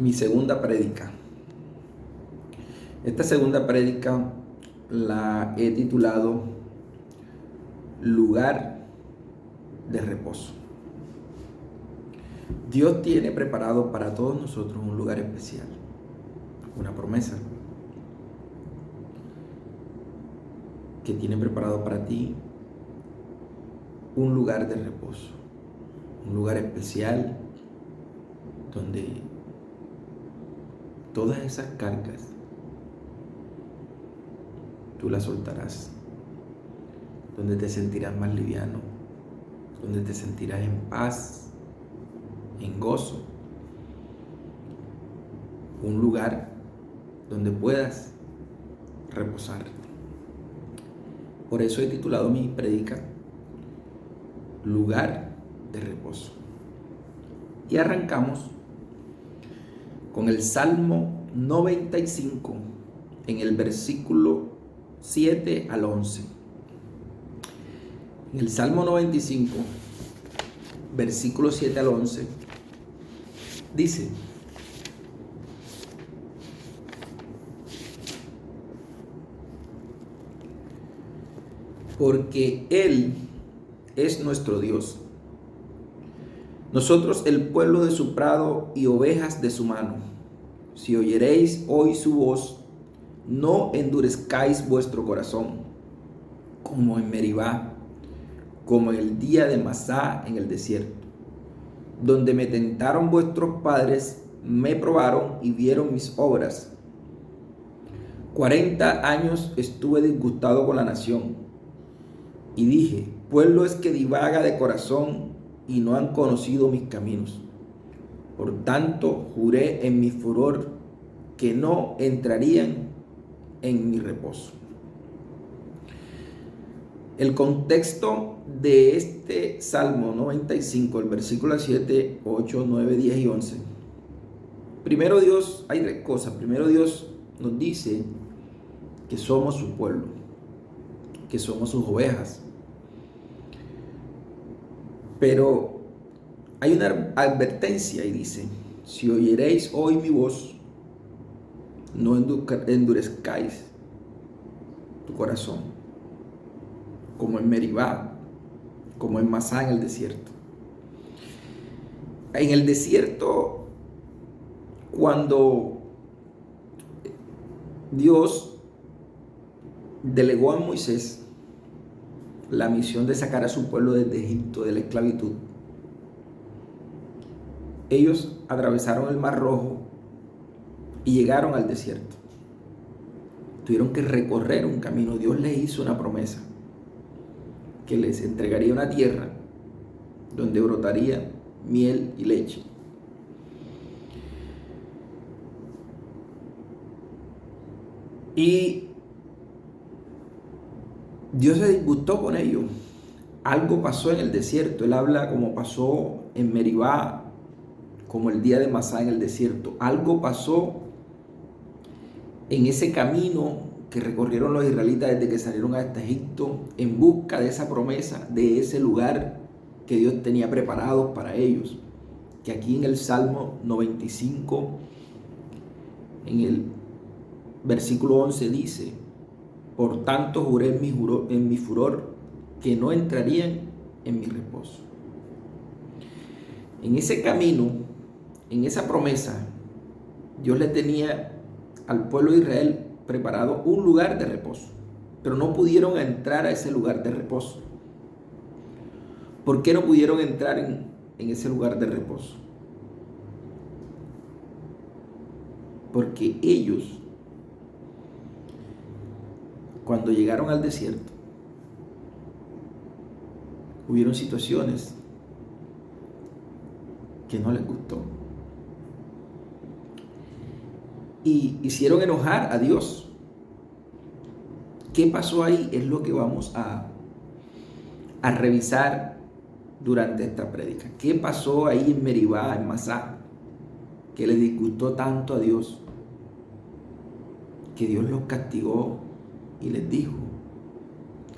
mi segunda prédica. Esta segunda prédica la he titulado Lugar de reposo. Dios tiene preparado para todos nosotros un lugar especial, una promesa que tiene preparado para ti un lugar de reposo, un lugar especial donde todas esas cargas tú las soltarás, donde te sentirás más liviano, donde te sentirás en paz, en gozo, un lugar donde puedas reposar. Por eso he titulado mi prédica Lugar de reposo. Y arrancamos con el Salmo 95 en el versículo 7 al 11. En el Salmo 95, versículo 7 al 11, dice: porque Él es nuestro Dios, nosotros el pueblo de su prado y ovejas de su mano. Si oyeréis hoy su voz, no endurezcáis vuestro corazón, como en Meribá, como en el día de Masá en el desierto, donde me tentaron vuestros padres, me probaron y vieron mis obras. 40 años estuve disgustado con la nación, y dije: pueblo es que divaga de corazón, y no han conocido mis caminos. Por tanto, juré en mi furor que no entrarían en mi reposo. El contexto de este Salmo 95, el versículo 7, 8, 9, 10 y 11. Primero Dios, hay tres cosas. Primero Dios nos dice que somos su pueblo, que somos sus ovejas. Pero hay una advertencia y dice: si oyeréis hoy mi voz, no endurezcáis tu corazón, como en Meribá, como en Masá en el desierto. En el desierto, cuando Dios delegó a Moisés la misión de sacar a su pueblo desde Egipto, de la esclavitud, ellos atravesaron el Mar Rojo y llegaron al desierto. Tuvieron que recorrer un camino. Dios les hizo una promesa, que les entregaría una tierra donde brotaría miel y leche. Y Dios se disgustó con ellos. Algo pasó en el desierto. Él habla como pasó en Meribá, como el día de Masá en el desierto. Algo pasó en ese camino que recorrieron los israelitas desde que salieron hasta Egipto en busca de esa promesa, de ese lugar que Dios tenía preparado para ellos. Que aquí en el Salmo 95, en el versículo 11 dice: por tanto juré en mi furor que no entrarían en mi reposo. En ese camino, en esa promesa, Dios le tenía al pueblo de Israel preparado un lugar de reposo, pero no pudieron entrar a ese lugar de reposo. ¿Por qué no pudieron entrar en ese lugar de reposo? Porque ellos, cuando llegaron al desierto, hubieron situaciones que no les gustó y hicieron enojar a Dios. ¿Qué pasó ahí? Es lo que vamos a revisar durante esta prédica. ¿Qué pasó ahí en Meribá, en Masá, que le disgustó tanto a Dios, que Dios los castigó y les dijo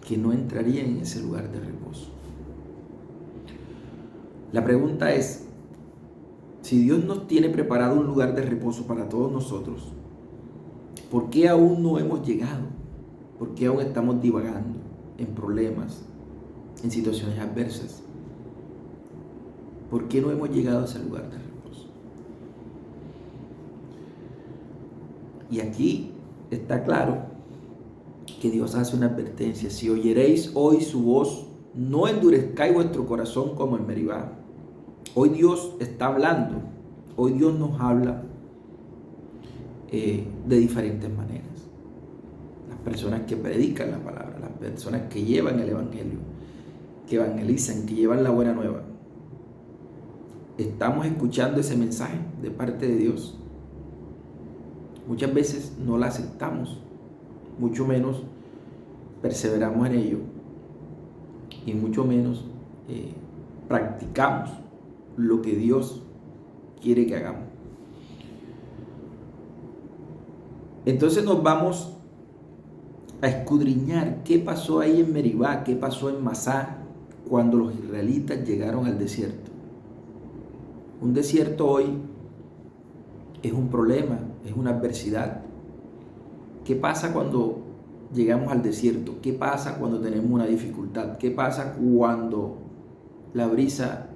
que no entrarían en ese lugar de reposo? La pregunta es: Si Dios nos tiene preparado un lugar de reposo para todos nosotros, ¿por qué aún no hemos llegado? ¿Por qué aún estamos divagando en problemas, en situaciones adversas? ¿Por qué no hemos llegado a ese lugar de reposo? Y aquí está claro que Dios hace una advertencia: si oyeréis hoy su voz, no endurezcáis vuestro corazón como en Meribá. Hoy Dios está hablando, hoy Dios nos habla de diferentes maneras. Las personas que predican la palabra, las personas que llevan el evangelio, que evangelizan, que llevan la buena nueva. Estamos escuchando ese mensaje de parte de Dios. Muchas veces no la aceptamos, mucho menos perseveramos en ello y mucho menos practicamos lo que Dios quiere que hagamos. Entonces nos vamos a escudriñar qué pasó ahí en Meribá, qué pasó en Masá cuando los israelitas llegaron al desierto. Un desierto hoy es un problema, es una adversidad. ¿Qué pasa cuando llegamos al desierto? ¿Qué pasa cuando tenemos una dificultad? ¿Qué pasa cuando la brisa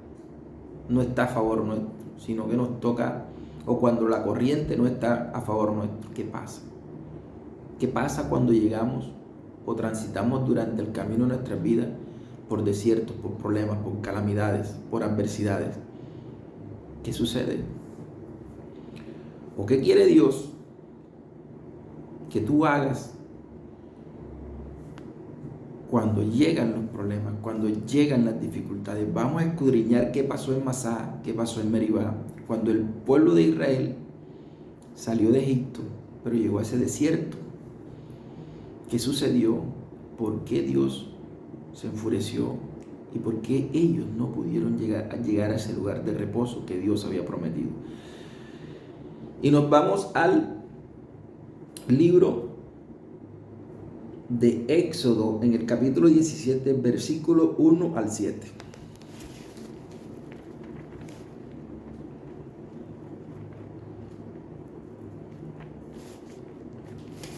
no está a favor nuestro, sino que nos toca, o cuando la corriente no está a favor nuestro? ¿Qué pasa? ¿Qué pasa cuando llegamos o transitamos durante el camino de nuestras vidas por desiertos, por problemas, por calamidades, por adversidades? ¿Qué sucede? ¿O qué quiere Dios que tú hagas cuando llegan los problemas, cuando llegan las dificultades? Vamos a escudriñar qué pasó en Masá, qué pasó en Meribá, cuando el pueblo de Israel salió de Egipto, pero llegó a ese desierto. ¿Qué sucedió? ¿Por qué Dios se enfureció? ¿Y por qué ellos no pudieron llegar a ese lugar de reposo que Dios había prometido? Y nos vamos al libro de Éxodo, en el capítulo 17, versículo 1 al 7.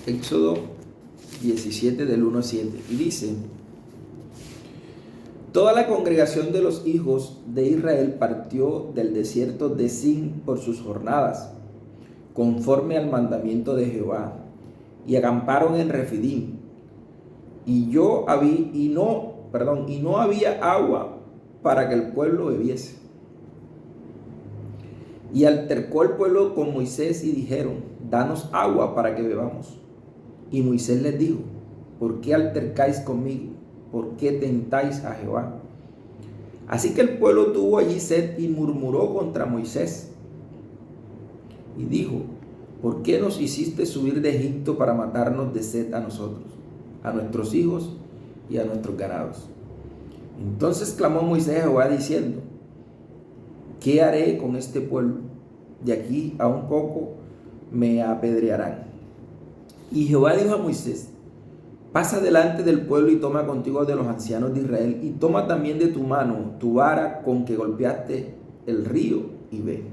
Éxodo 17 del 1 al 7. Y dice: toda la congregación de los hijos de Israel partió del desierto de Sin por sus jornadas, conforme al mandamiento de Jehová, y acamparon en Refidim. Y no había agua para que el pueblo bebiese. Y altercó el pueblo con Moisés y dijeron: danos agua para que bebamos. Y Moisés les dijo: ¿por qué altercáis conmigo? ¿Por qué tentáis a Jehová? Así que el pueblo tuvo allí sed y murmuró contra Moisés. Y dijo: ¿por qué nos hiciste subir de Egipto para matarnos de sed a nosotros, a nuestros hijos y a nuestros ganados? Entonces clamó Moisés a Jehová diciendo: ¿qué haré con este pueblo? De aquí a un poco me apedrearán. Y Jehová dijo a Moisés: pasa delante del pueblo y toma contigo de los ancianos de Israel, y toma también de tu mano tu vara con que golpeaste el río, y ve.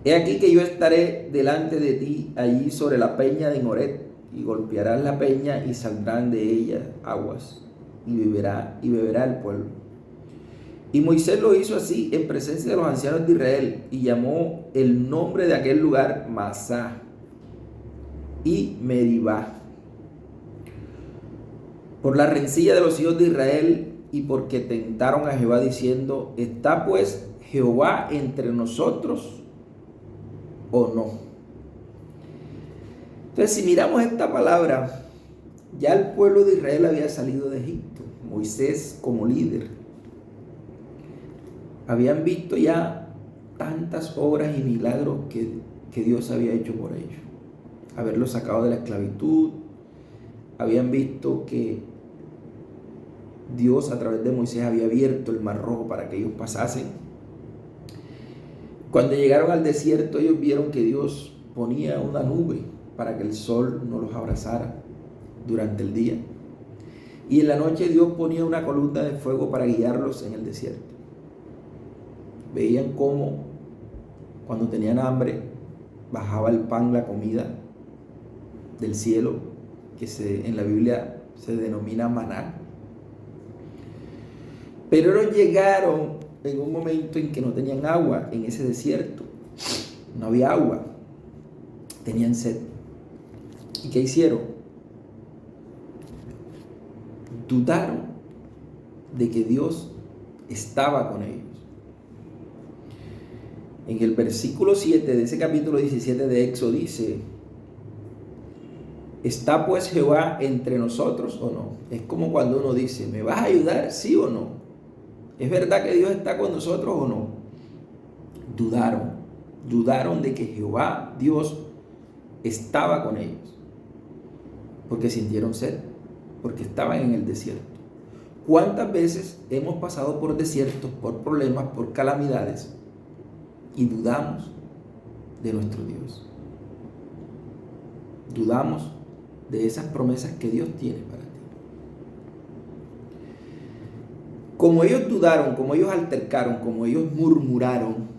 He aquí que yo estaré delante de ti allí sobre la peña de Enhoret, y golpearás la peña y saldrán de ella aguas, y beberá el pueblo. Y Moisés lo hizo así en presencia de los ancianos de Israel, y llamó el nombre de aquel lugar Masá y Meribá, por la rencilla de los hijos de Israel, y porque tentaron a Jehová diciendo: ¿está pues Jehová entre nosotros o no? Entonces, si miramos esta palabra, ya el pueblo de Israel había salido de Egipto. Moisés como líder. Habían visto ya tantas obras y milagros que Dios había hecho por ellos. Haberlos sacado de la esclavitud. Habían visto que Dios a través de Moisés había abierto el mar rojo para que ellos pasasen. Cuando llegaron al desierto, ellos vieron que Dios ponía una nube para que el sol no los abrazara durante el día. Y en la noche Dios ponía una columna de fuego para guiarlos en el desierto. Veían cómo cuando tenían hambre, bajaba el pan, la comida del cielo, que en la Biblia se denomina maná. Pero ellos llegaron en un momento en que no tenían agua en ese desierto. No había agua. Tenían sed. ¿Y qué hicieron? Dudaron de que Dios estaba con ellos. En el versículo 7 de ese capítulo 17 de Éxodo dice: ¿está pues Jehová entre nosotros o no? Es como cuando uno dice: ¿me vas a ayudar, sí o no? ¿Es verdad que Dios está con nosotros o no? Dudaron de que Jehová, Dios, estaba con ellos, porque sintieron sed, porque estaban en el desierto. ¿Cuántas veces hemos pasado por desiertos, por problemas, por calamidades, y dudamos de nuestro Dios? Dudamos de esas promesas que Dios tiene para ti. Como ellos dudaron, como ellos altercaron, como ellos murmuraron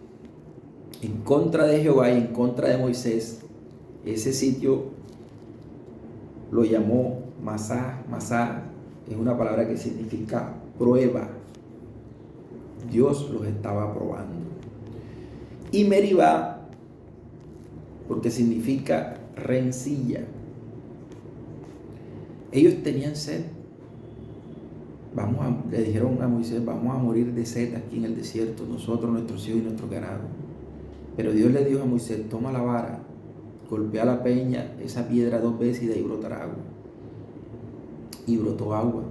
en contra de Jehová y en contra de Moisés, ese sitio lo llamó Masá. Masá es una palabra que significa prueba. Dios los estaba probando. Y Meribá, porque significa rencilla. Ellos tenían sed. Le dijeron a Moisés: vamos a morir de sed aquí en el desierto, nosotros, nuestros hijos y nuestro ganado. Pero Dios le dijo a Moisés: toma la vara, golpea la peña, esa piedra 2 veces, y de ahí brotará agua. Y brotó agua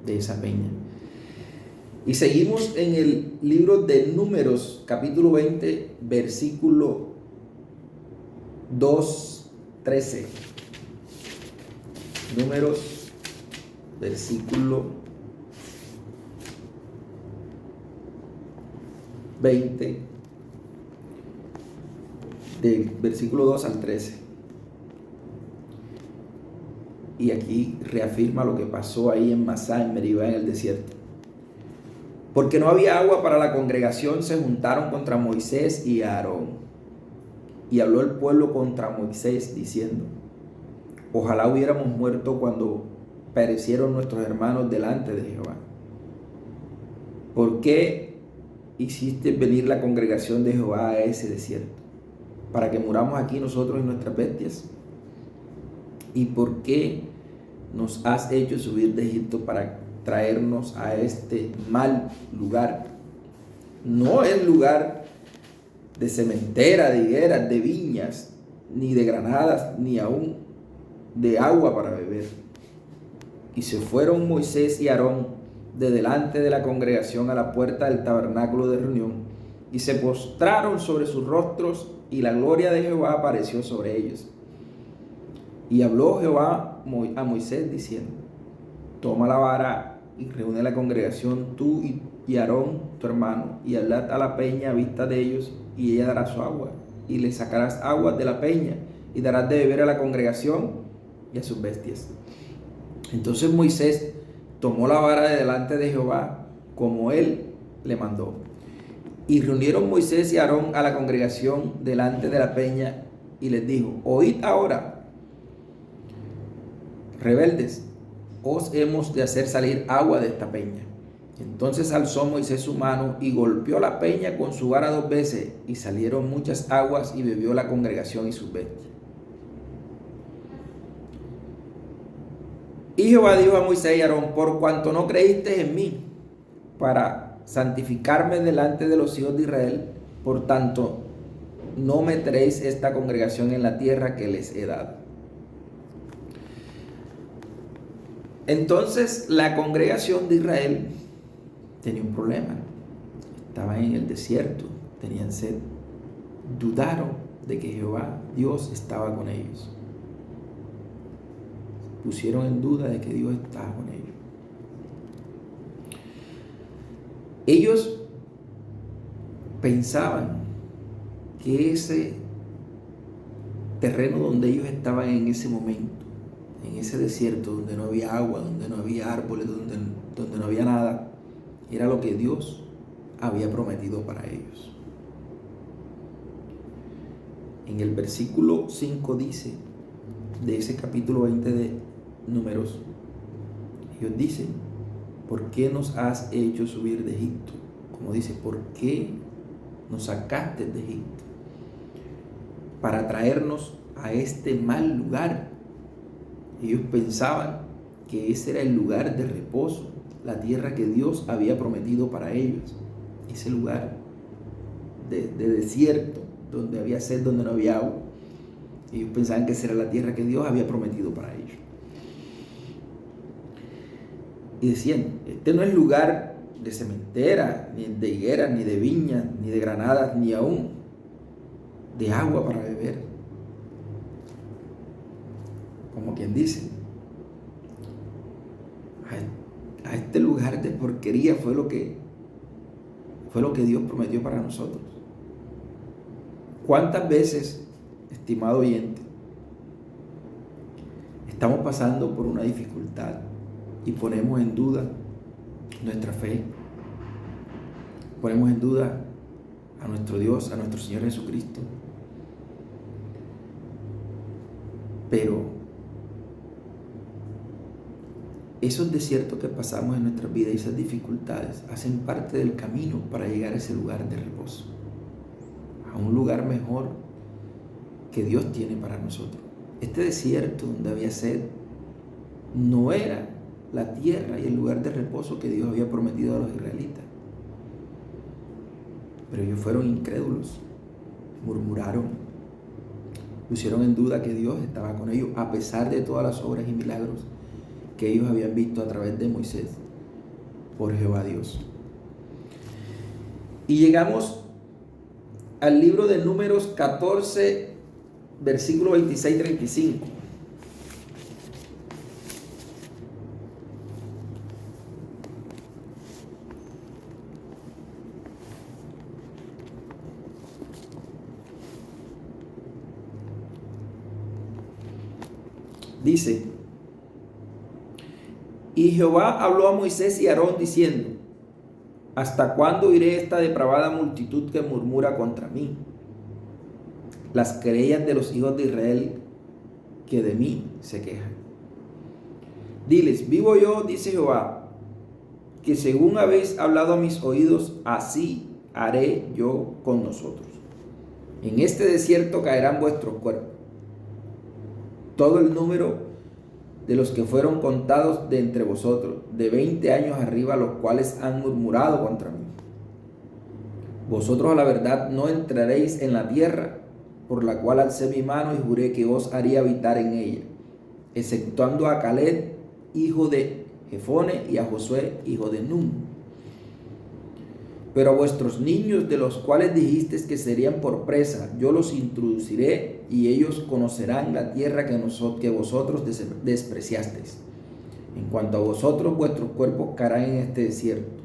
de esa peña. Y seguimos en el libro de Números, capítulo 20, versículo 2:13. Números, versículo 20, del versículo 2 al 13. Y aquí reafirma lo que pasó ahí en Masá, en Meribá, en el desierto. Porque no había agua para la congregación, se juntaron contra Moisés y Aarón. Y habló el pueblo contra Moisés, diciendo: ojalá hubiéramos muerto cuando perecieron nuestros hermanos delante de Jehová. ¿Por qué hiciste venir la congregación de Jehová a ese desierto? ¿Para que muramos aquí nosotros y nuestras bestias? ¿Y por qué nos has hecho subir de Egipto para traernos a este mal lugar? No es lugar de sementera, de higueras, de viñas, ni de granadas, ni aún de agua para beber. Y se fueron Moisés y Aarón de delante de la congregación a la puerta del tabernáculo de reunión, y se postraron sobre sus rostros, y la gloria de Jehová apareció sobre ellos. Y habló Jehová a Moisés diciendo: toma la vara y reúne la congregación, tú y Aarón tu hermano, y hablad a la peña a vista de ellos, y ella dará su agua, y le sacarás agua de la peña, y darás de beber a la congregación y a sus bestias. Entonces Moisés tomó la vara de delante de Jehová, como él le mandó. Y reunieron Moisés y Aarón a la congregación delante de la peña, y les dijo: oíd ahora, rebeldes, os hemos de hacer salir agua de esta peña. Entonces alzó Moisés su mano y golpeó la peña con su vara 2 veces, y salieron muchas aguas, y bebió la congregación y sus bestias. Y Jehová dijo a Moisés y Aarón: por cuanto no creíste en mí para santificarme delante de los hijos de Israel, por tanto no meteréis esta congregación en la tierra que les he dado. Entonces la congregación de Israel tenía un problema. Estaban en el desierto, tenían sed. Dudaron de que Jehová, Dios, estaba con ellos. Pusieron en duda de que Dios estaba con ellos. Ellos pensaban que ese terreno donde ellos estaban en ese momento, en ese desierto donde no había agua, donde no había árboles, donde no había nada, era lo que Dios había prometido para ellos. En el versículo 5 dice, de ese capítulo 20 de Números, ellos dicen, ¿por qué nos has hecho subir de Egipto? Como dice, ¿por qué nos sacaste de Egipto? Para traernos a este mal lugar. Ellos pensaban que ese era el lugar de reposo, la tierra que Dios había prometido para ellos. Ese lugar de desierto, donde había sed, donde no había agua. Ellos pensaban que esa era la tierra que Dios había prometido para ellos. Y decían, este no es lugar de cementera, ni de higueras, ni de viñas, ni de granadas, ni aún de agua para beber. Como quien dice, a este lugar de porquería fue lo que Dios prometió para nosotros. ¿Cuántas veces, estimado oyente, estamos pasando por una dificultad y ponemos en duda nuestra fe? Ponemos en duda a nuestro Dios, a nuestro Señor Jesucristo. Pero esos desiertos que pasamos en nuestras vidas y esas dificultades hacen parte del camino para llegar a ese lugar de reposo, a un lugar mejor que Dios tiene para nosotros. Este desierto donde había sed no era la tierra y el lugar de reposo que Dios había prometido a los israelitas. Pero ellos fueron incrédulos, murmuraron, pusieron en duda que Dios estaba con ellos a pesar de todas las obras y milagros que ellos habían visto a través de Moisés por Jehová Dios. Y llegamos al libro de Números 14, versículo 26-35. Dice, y Jehová habló a Moisés y a Aarón diciendo, ¿hasta cuándo iré esta depravada multitud que murmura contra mí? Las querellas de los hijos de Israel que de mí se quejan. Diles, vivo yo, dice Jehová, que según habéis hablado a mis oídos, así haré yo con nosotros. En este desierto caerán vuestros cuerpos. Todo el número de los que fueron contados de entre vosotros, de 20 años arriba, los cuales han murmurado contra mí. Vosotros a la verdad no entraréis en la tierra, por la cual alcé mi mano y juré que os haría habitar en ella, exceptuando a Caleb, hijo de Jefone, y a Josué, hijo de Nun. Pero a vuestros niños, de los cuales dijisteis que serían por presa, yo los introduciré, y ellos conocerán la tierra que vosotros despreciasteis. En cuanto a vosotros, vuestros cuerpos caerán en este desierto,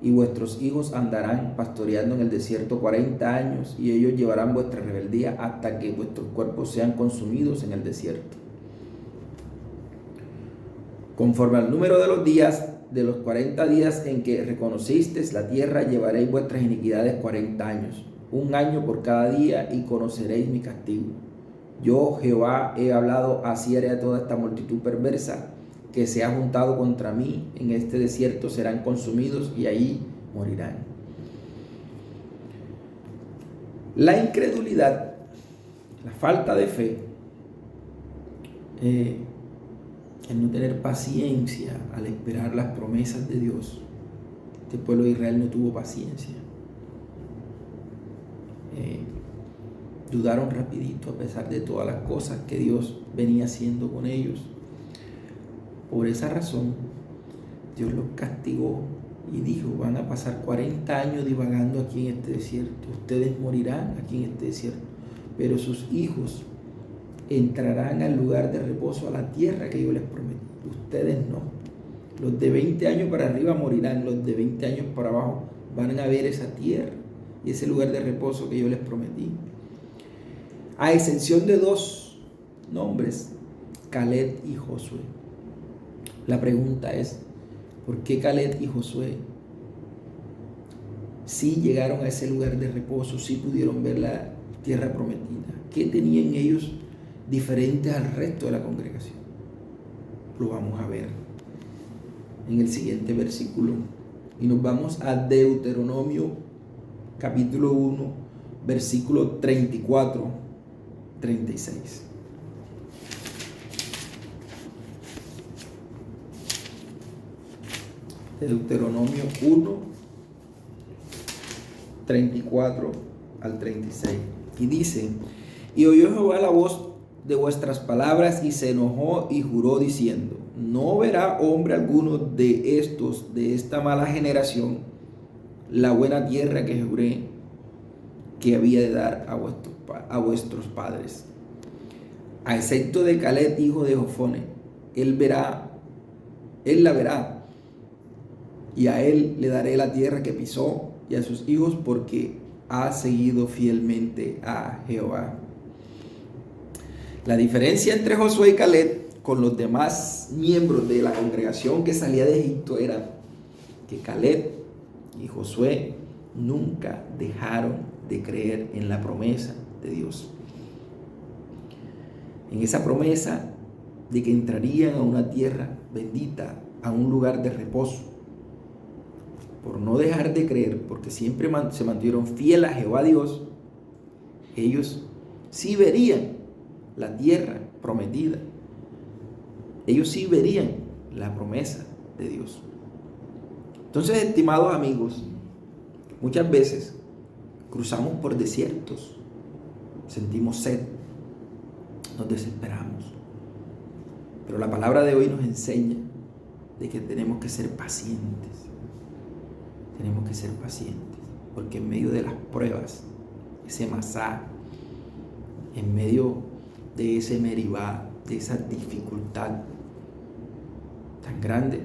y vuestros hijos andarán pastoreando en el desierto 40 años, y ellos llevarán vuestra rebeldía hasta que vuestros cuerpos sean consumidos en el desierto. Conforme al número de los días, de los 40 días en que reconocisteis la tierra, llevaréis vuestras iniquidades 40 años, 1 año por cada día, y conoceréis mi castigo. Yo, Jehová, he hablado, así haré a toda esta multitud perversa que se ha juntado contra mí en este desierto, serán consumidos y ahí morirán. La incredulidad, la falta de fe, el no tener paciencia al esperar las promesas de Dios. Este pueblo de Israel no tuvo paciencia. Dudaron rapidito a pesar de todas las cosas que Dios venía haciendo con ellos. Por esa razón, Dios los castigó y dijo, van a pasar 40 años divagando aquí en este desierto. Ustedes morirán aquí en este desierto, pero sus hijos entrarán al lugar de reposo, a la tierra que yo les prometí. Ustedes no. Los de 20 años para arriba morirán, los de 20 años para abajo van a ver esa tierra y ese lugar de reposo que yo les prometí. A excepción de 2 nombres, Caleb y Josué. La pregunta es, ¿por qué Caleb y Josué sí llegaron a ese lugar de reposo, sí pudieron ver la tierra prometida. ¿Qué tenían ellos diferentes al resto de la congregación? Lo vamos a ver en el siguiente versículo. Y nos vamos a Deuteronomio capítulo 1, versículo 34, 36. Deuteronomio 1, 34 al 36. Y dice: y oyó Jehová la voz de vuestras palabras y se enojó y juró diciendo: no verá hombre alguno de estos, de esta mala generación, la buena tierra que juré que había de dar a vuestros padres, a excepto de Caleb, hijo de Jefone. Él la verá, y a él le daré la tierra que pisó y a sus hijos, porque ha seguido fielmente a Jehová. La diferencia entre Josué y Caleb con los demás miembros de la congregación que salía de Egipto era que Caleb y Josué nunca dejaron de creer en la promesa de Dios, en esa promesa de que entrarían a una tierra bendita, a un lugar de reposo. Por no dejar de creer, porque siempre se mantuvieron fieles a Jehová Dios, ellos sí verían la tierra prometida. Ellos sí verían la promesa de Dios. Entonces, estimados amigos, muchas veces cruzamos por desiertos, sentimos sed, nos desesperamos. Pero la palabra de hoy nos enseña de que tenemos que ser pacientes. Tenemos que ser pacientes, porque en medio de las pruebas, ese masá, en medio de ese meribá, de esa dificultad tan grande,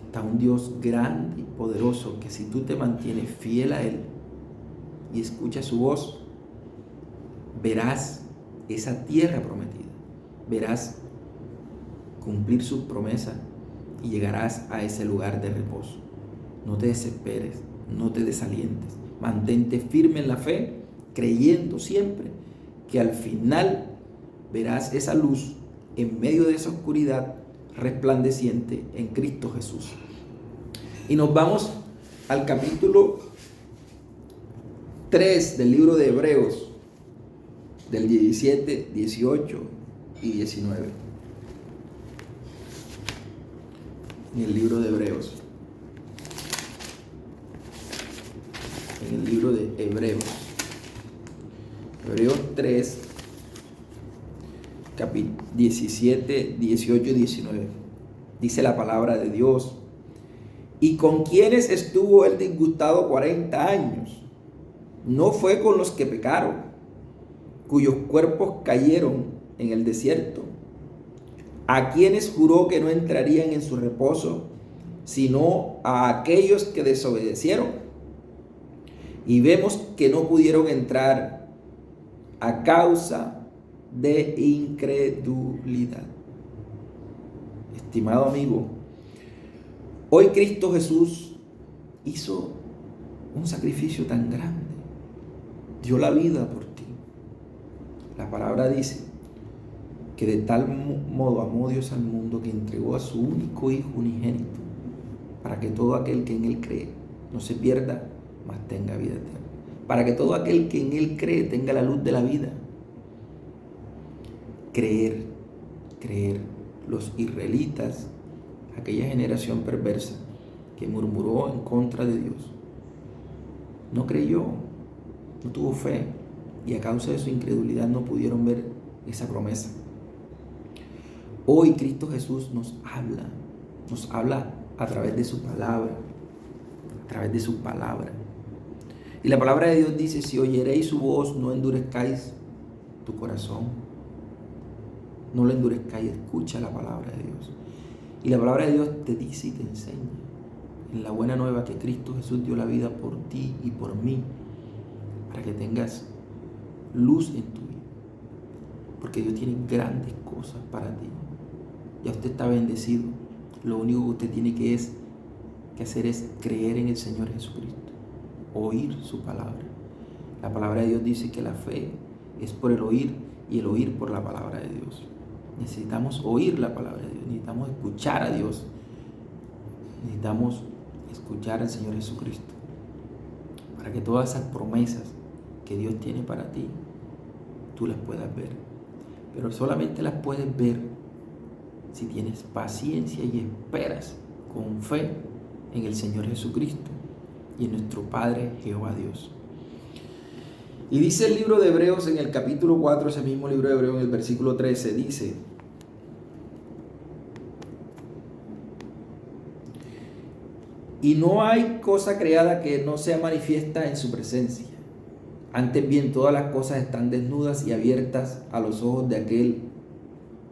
está un Dios grande y poderoso que si tú te mantienes fiel a Él y escuchas su voz, verás esa tierra prometida, verás cumplir sus promesas y llegarás a ese lugar de reposo. No te desesperes, no te desalientes, mantente firme en la fe, creyendo siempre que al final verás esa luz en medio de esa oscuridad resplandeciente en Cristo Jesús. Y nos vamos al capítulo 3 del libro de Hebreos, del 17, 18 y 19. En el libro de Hebreos. En el libro de Hebreos. Hebreos 3, 17, 18 y 19. Dice la palabra de Dios: ¿y con quiénes estuvo él disgustado 40 años? No fue con los que pecaron, cuyos cuerpos cayeron en el desierto, a quienes juró que no entrarían en su reposo, sino a aquellos que desobedecieron. Y vemos que no pudieron entrar a causa de incredulidad. Estimado amigo, hoy Cristo Jesús hizo un sacrificio tan grande, dio la vida por ti. La palabra dice que de tal modo amó Dios al mundo que entregó a su único Hijo unigénito, para que todo aquel que en Él cree no se pierda, mas tenga vida eterna. Para que todo aquel que en Él cree tenga la luz de la vida. Creer. Los israelitas, aquella generación perversa que murmuró en contra de Dios, no creyó, no tuvo fe, y a causa de su incredulidad no pudieron ver esa promesa. Hoy Cristo Jesús nos habla a través de su palabra, Y la palabra de Dios dice: si oyeréis su voz, no endurezcáis tu corazón. No lo endurezcáis, escucha la palabra de Dios. Y la palabra de Dios te dice y te enseña en la buena nueva que Cristo Jesús dio la vida por ti y por mí, para que tengas luz en tu vida. Porque Dios tiene grandes cosas para ti. Ya usted está bendecido. Lo único que usted tiene que que hacer es creer en el Señor Jesucristo, oír su palabra. La palabra de Dios dice que la fe es por el oír y el oír por la palabra de Dios. Necesitamos oír la palabra de Dios, necesitamos escuchar a Dios, necesitamos escuchar al Señor Jesucristo para que todas esas promesas que Dios tiene para ti, tú las puedas ver. Pero solamente las puedes ver si tienes paciencia y esperas con fe en el Señor Jesucristo y en nuestro Padre Jehová Dios. Y dice el libro de Hebreos en el capítulo 4, ese mismo libro de Hebreos en el versículo 13, dice: y no hay cosa creada que no sea manifiesta en su presencia. Antes bien, todas las cosas están desnudas y abiertas a los ojos de aquel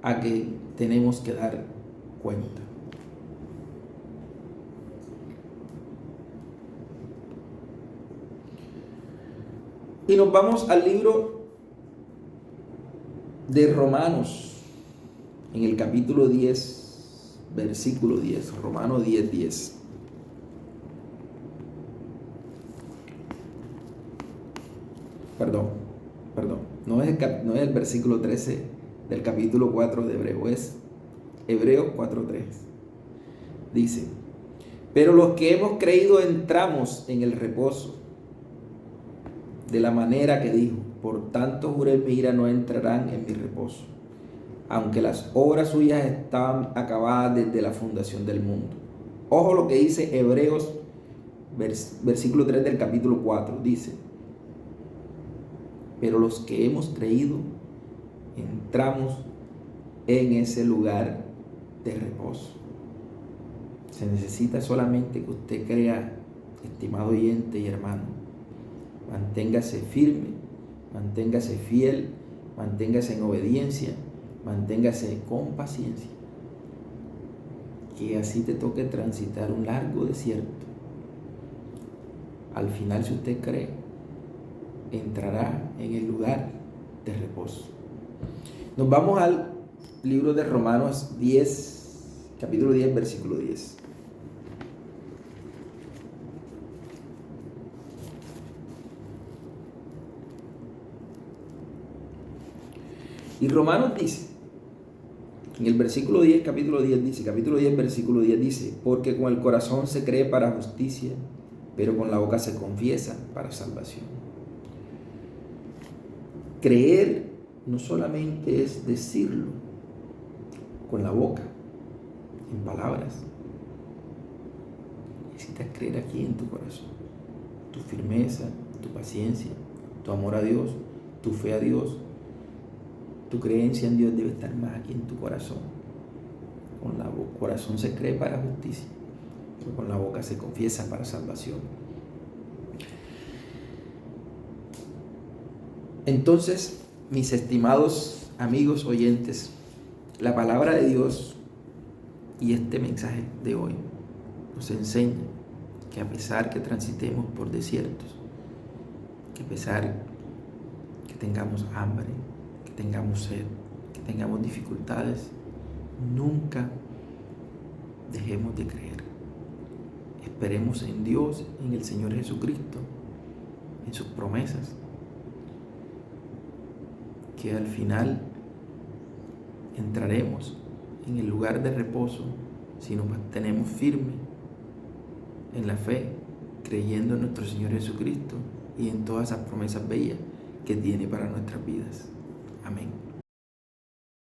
a que tenemos que dar cuenta. Y nos vamos al libro de Romanos, en el capítulo 10, versículo 10, Romanos 10, 10. Perdón, no es el versículo 13 del capítulo 4 de Hebreos, es Hebreos 4:3. Dice: pero los que hemos creído entramos en el reposo, de la manera que dijo: por tanto juré en mi ira, no entrarán en mi reposo, aunque las obras suyas estaban acabadas desde la fundación del mundo. Ojo lo que dice Hebreos, versículo 3 del capítulo 4, dice: pero los que hemos creído entramos en ese lugar de reposo. Se necesita solamente que usted crea, estimado oyente y hermano. Manténgase firme, manténgase fiel, manténgase en obediencia, manténgase con paciencia. Que así te toque transitar un largo desierto. Al final, si usted cree, entrará en el lugar de reposo. Nos vamos al libro de Romanos 10, capítulo 10, versículo 10. Y Romanos dice, en el versículo 10, capítulo 10, versículo 10 dice: porque con el corazón se cree para justicia, pero con la boca se confiesa para salvación. Creer no solamente es decirlo con la boca, en palabras. Necesitas creer aquí en tu corazón. Tu firmeza, tu paciencia, tu amor a Dios, tu fe a Dios, tu creencia en Dios debe estar más aquí en tu corazón. Con la corazón se cree para justicia, pero con la boca se confiesa para salvación. Entonces, mis estimados amigos oyentes, la palabra de Dios y este mensaje de hoy nos enseña que a pesar que transitemos por desiertos, que a pesar que tengamos hambre, que tengamos sed, que tengamos dificultades, nunca dejemos de creer. Esperemos en Dios, en el Señor Jesucristo, en sus promesas, que al final entraremos en el lugar de reposo si nos mantenemos firmes en la fe, creyendo en nuestro Señor Jesucristo y en todas esas promesas bellas que tiene para nuestras vidas. Amén.